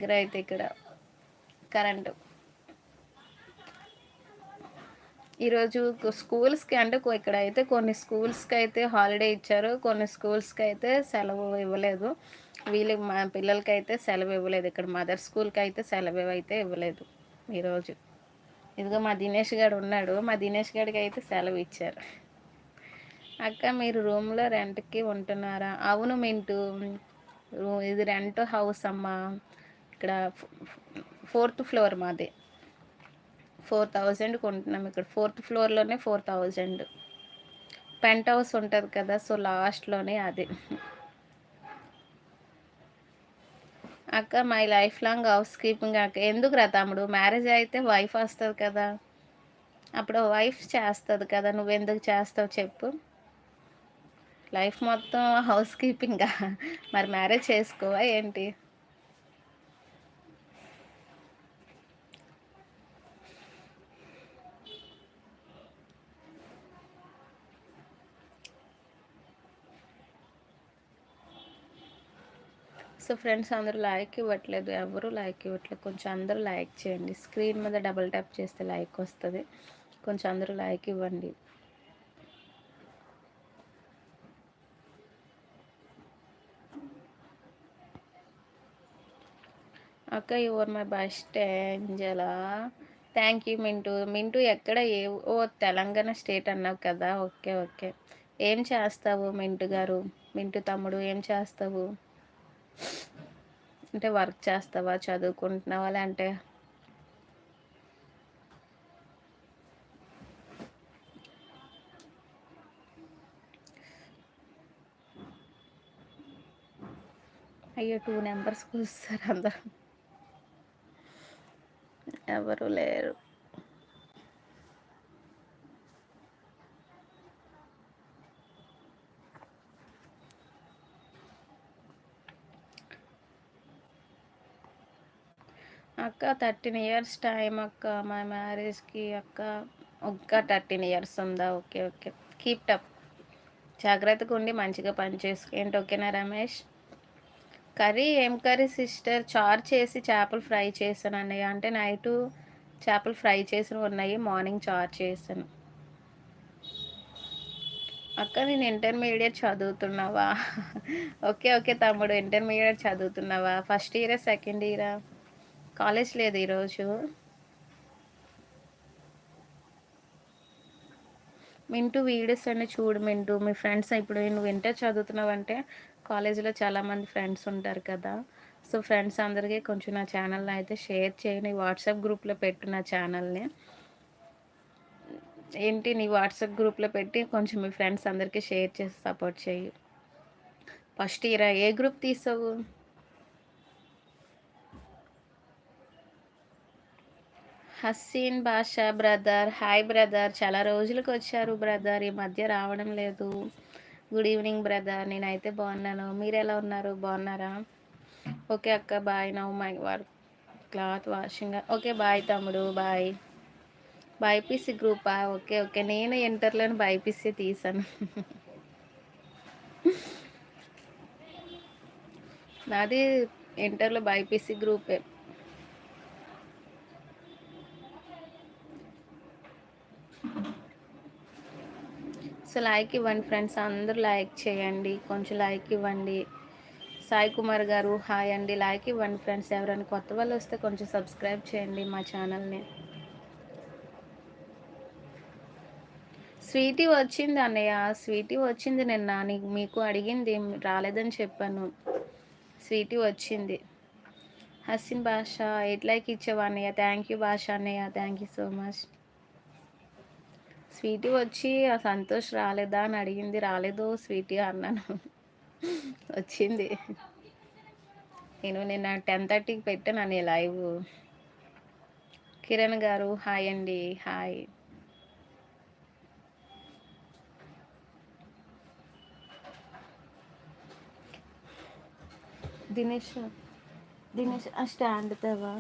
దగ్గర అయితే ఇక్కడ కరెంటు ఈరోజు స్కూల్స్కి అంటే ఇక్కడ అయితే కొన్ని స్కూల్స్కి అయితే హాలిడే ఇచ్చారు, కొన్ని స్కూల్స్కి అయితే సెలవు ఇవ్వలేదు. వీళ్ళకి మా పిల్లలకి అయితే సెలవు ఇవ్వలేదు. ఇక్కడ మదర్ స్కూల్కి అయితే సెలవు అయితే ఇవ్వలేదు ఈరోజు. ఇదిగో మా దినేష్ గారు ఉన్నాడు, మా దినేష్ గారికి అయితే సెలవు ఇచ్చారు. అక్క మీరు రూమ్లో రెంట్కి ఉంటున్నారా? అవును మింటూ, ఇది రెంట్ హౌస్ అమ్మా. ఇక్కడ 4th ఫ్లోర్ మాది. 4000 కొంటున్నాం ఇక్కడ. 4th ఫ్లోర్లోనే 4000. పెంట్ హౌస్ ఉంటుంది కదా, సో లాస్ట్లోనే అది. అక్క my life long house keeping అక్క. ఎందుకు రా తమ్ముడు, మ్యారేజ్ అయితే వైఫ్ వస్తుంది కదా, అప్పుడు వైఫ్ చేస్తుంది కదా, నువ్వెందుకు చేస్తావు చెప్పు. లైఫ్ మొత్తం హౌస్ కీపింగా, మరి మ్యారేజ్ చేసుకోవా ఏంటి? సో ఫ్రెండ్స్ అందరూ లైక్ ఇవ్వట్లేదు, ఎవరు లైక్ ఇవ్వట్లేదు. కొంచెం అందరూ లైక్ చేయండి. స్క్రీన్ మీద డబుల్ ట్యాప్ చేస్తే లైక్ వస్తుంది. కొంచెం అందరూ లైక్ ఇవ్వండి. అక్క your my best Angela. Thank you Mintu. Mintu ఎక్కడ ఓ తెలంగాణ స్టేట్ అన్నావు కదా, ఓకే ఓకే. ఏం చేస్తావు మింటూ గారు, మింటూ తమ్ముడు ఏం చేస్తావు? అంటే వర్క్ చేస్తావా, చదువుకుంటున్నావా, అంటే? అయ్యో 2 నెంబర్స్కి వస్తారు అందరూ, ఎవరు లేరు. అక్క 13 ఇయర్స్ టైం అక్క మా మ్యారేజ్కి. అక్క ఒక్క 13 ఇయర్స్ ఉందా? Okay okay. కీప్ టప్, జాగ్రత్తగా ఉండి మంచిగా పని చేసుకో. ఏంటి ఓకేనా రమేష్? కర్రీ ఏం కర్రీ సిస్టర్? చారు చేసి చేపలు ఫ్రై చేశాను అన్నయ్య. అంటే నైటు చేపలు ఫ్రై చేసినవి ఉన్నాయి, మార్నింగ్ చారు చేశాను. అక్క నేను ఇంటర్మీడియట్ చదువుతున్నావా? ఓకే ఓకే తమ్ముడు, ఇంటర్మీడియట్ చదువుతున్నావా? ఫస్ట్ ఇయరా సెకండ్ ఇయరా? కాలేజ్ లేదు ఈరోజు. మింటూ వీడియోస్ అన్ని చూడు మింటూ. మీ ఫ్రెండ్స్ ఇప్పుడు నువ్వు ఇంటర్ చదువుతున్నావంటే కాలేజీలో చాలామంది ఫ్రెండ్స్ ఉంటారు కదా, సో ఫ్రెండ్స్ అందరికీ కొంచెం నా ఛానల్ని అయితే షేర్ చేయని, వాట్సాప్ గ్రూప్లో పెట్టు నా ఛానల్ని. ఏంటి నీ వాట్సాప్ గ్రూప్లో పెట్టి కొంచెం మీ ఫ్రెండ్స్ అందరికీ షేర్ చేసి సపోర్ట్ చేయి. ఫస్ట్ ఇయర్ ఏ గ్రూప్ తీసావు? హస్సీన్ బాషా బ్రదర్, హాయ్ బ్రదర్, చాలా రోజులకు వచ్చారు బ్రదర్, ఈ మధ్య రావడం లేదు. గుడ్ ఈవినింగ్ బ్రదర్, నేనైతే బాగున్నాను, మీరు ఎలా ఉన్నారు, బాగున్నారా? ఓకే అక్క bye. Now my work cloth washing. Okay bye తమ్ముడు, బాయ్. బైపీసీ గ్రూపా? Okay okay. నేను ఇంటర్లోని బైపీసీ తీసాను. నాది ఇంటర్లో బైపీసీ గ్రూపే. సో లైక్ ఇవ్వండి ఫ్రెండ్స్, అందరూ లైక్ చేయండి, కొంచెం లైక్ ఇవ్వండి. సాయి కుమార్ గారు హాయ్ అండి, లైక్ ఇవ్వండి ఫ్రెండ్స్. ఎవరైనా కొత్త వాళ్ళు వస్తే కొంచెం సబ్స్క్రైబ్ చేయండి మా ఛానల్ని. స్వీటీ వచ్చింది అన్నయ్య, స్వీటీ వచ్చింది నిన్న, మీకు అడిగింది రాలేదని చెప్పాను. స్వీటీ వచ్చింది. హసిన్ భాష 8 లైక్ ఇచ్చావా అన్నయ్య? థ్యాంక్ యూ భాష అన్నయ్య, thank you so much. Sweety వచ్చి ఆ సంతోష్ రాలేదా అని అడిగింది, రాలేదు స్వీటీ అన్నాను. వచ్చింది. నేను నిన్న 10:30కి పెట్టాను అని లైవ్. కిరణ్ గారు హాయ్ అండి, హాయ్. దినేష్, దినేష్ ఆ స్టాండ్ తేవా.